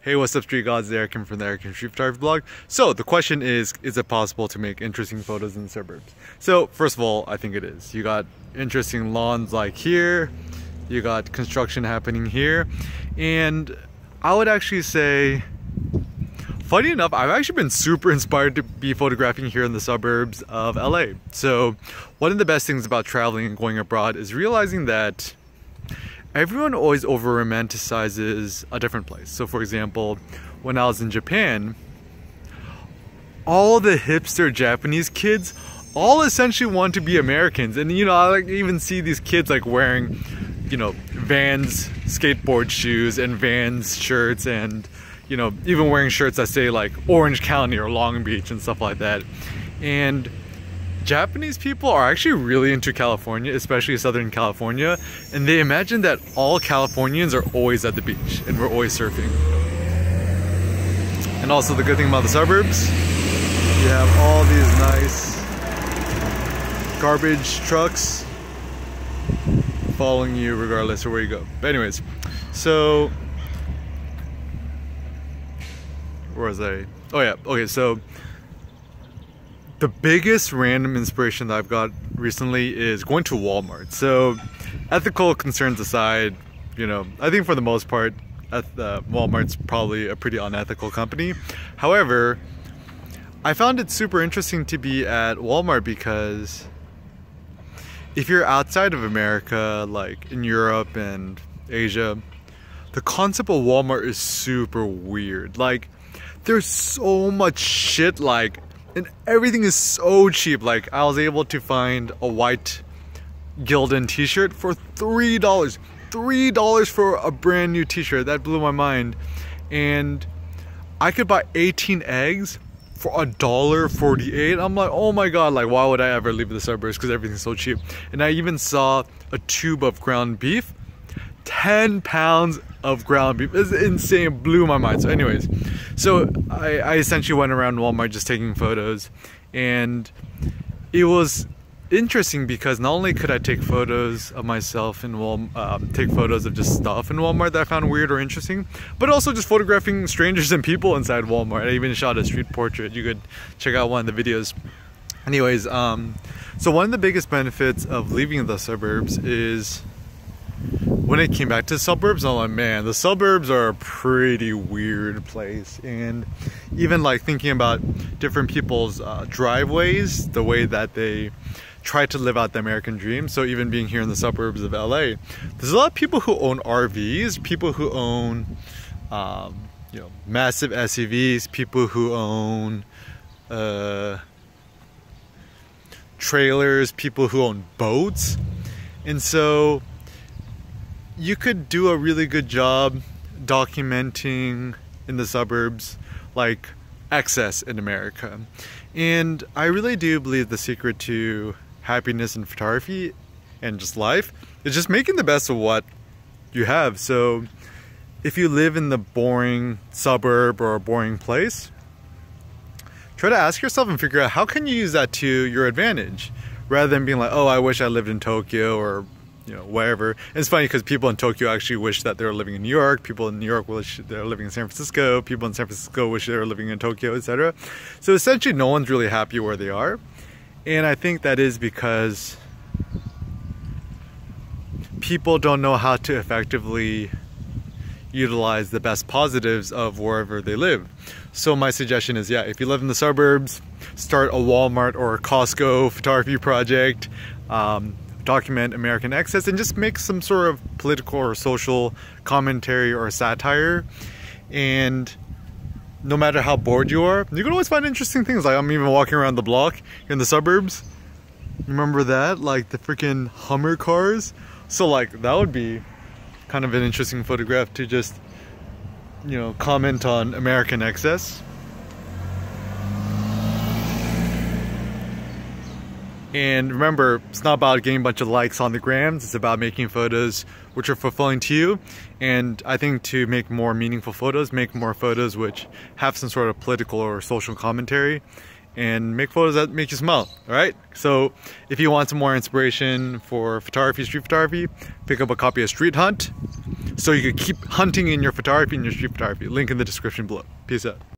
Hey, what's up, Street Gods? Eric from the Eric Street Photography blog. So the question is it possible to make interesting photos in the suburbs? So first of all, I think it is. You got interesting lawns like here, you got construction happening here, and I would actually say, funny enough, I've actually been super inspired to be photographing here in the suburbs of LA. So one of the best things about traveling and going abroad is realizing that everyone always over romanticizes a different place. So for example, when I was in Japan, all the hipster Japanese kids all essentially want to be Americans. And you know, I even see these kids like wearing, you know, Vans skateboard shoes and Vans shirts, and you know, even wearing shirts that say like Orange County or Long Beach and stuff like that. And Japanese people are actually really into California, especially Southern California, and they imagine that all Californians are always at the beach and we're always surfing. And also the good thing about the suburbs, you have all these nice garbage trucks following you regardless of where you go. But anyways, so where was I? Oh yeah, okay, so the biggest random inspiration that I've got recently is going to Walmart. So ethical concerns aside, you know, I think for the most part, Walmart's probably a pretty unethical company. However, I found it super interesting to be at Walmart because if you're outside of America, like in Europe and Asia, the concept of Walmart is super weird. Like, there's so much shit, like, and everything is so cheap. Like, I was able to find a white Gildan t-shirt for $3. $3 for a brand new t-shirt. That blew my mind. And I could buy 18 eggs for $1.48. I'm like, oh my god, like, why would I ever leave the suburbs? Because everything's so cheap. And I even saw a tube of ground beef. 10 pounds of ground beef. It's insane. It blew my mind. So anyways, so I essentially went around Walmart just taking photos, and it was interesting because not only could I take photos of myself in Walmart, take photos of just stuff in Walmart that I found weird or interesting, but also just photographing strangers and people inside Walmart. I even shot a street portrait. You could check out one of the videos. Anyways, so one of the biggest benefits of leaving the suburbs is when it came back to the suburbs, I'm like, man, the suburbs are a pretty weird place. And even like thinking about different people's driveways, the way that they try to live out the American dream. So even being here in the suburbs of LA, there's a lot of people who own RVs, people who own you know, massive SUVs, people who own trailers, people who own boats. And so you could do a really good job documenting in the suburbs like excess in America. And I really do believe the secret to happiness in photography and just life is just making the best of what you have. So if you live in the boring suburb or a boring place, try to ask yourself and figure out how can you use that to your advantage, rather than being like, oh, I wish I lived in Tokyo or, you know, wherever. And it's funny because people in Tokyo actually wish that they were living in New York. People in New York wish they were living in San Francisco. People in San Francisco wish they were living in Tokyo, etc. So essentially no one's really happy where they are. And I think that is because people don't know how to effectively utilize the best positives of wherever they live. So my suggestion is, yeah, if you live in the suburbs, start a Walmart or a Costco photography project. Document American excess and just make some sort of political or social commentary or satire. And no matter how bored you are, you can always find interesting things. Like, I'm even walking around the block here in the suburbs. Remember that? Like the freaking Hummer cars. So like that would be kind of an interesting photograph to just, you know, comment on American excess. And remember, it's not about getting a bunch of likes on the grams, it's about making photos which are fulfilling to you. And I think to make more meaningful photos, make more photos which have some sort of political or social commentary, and make photos that make you smile, alright? So if you want some more inspiration for photography, street photography, pick up a copy of Street Hunt. so you could keep hunting in your photography and your street photography. Link in the description below. Peace out.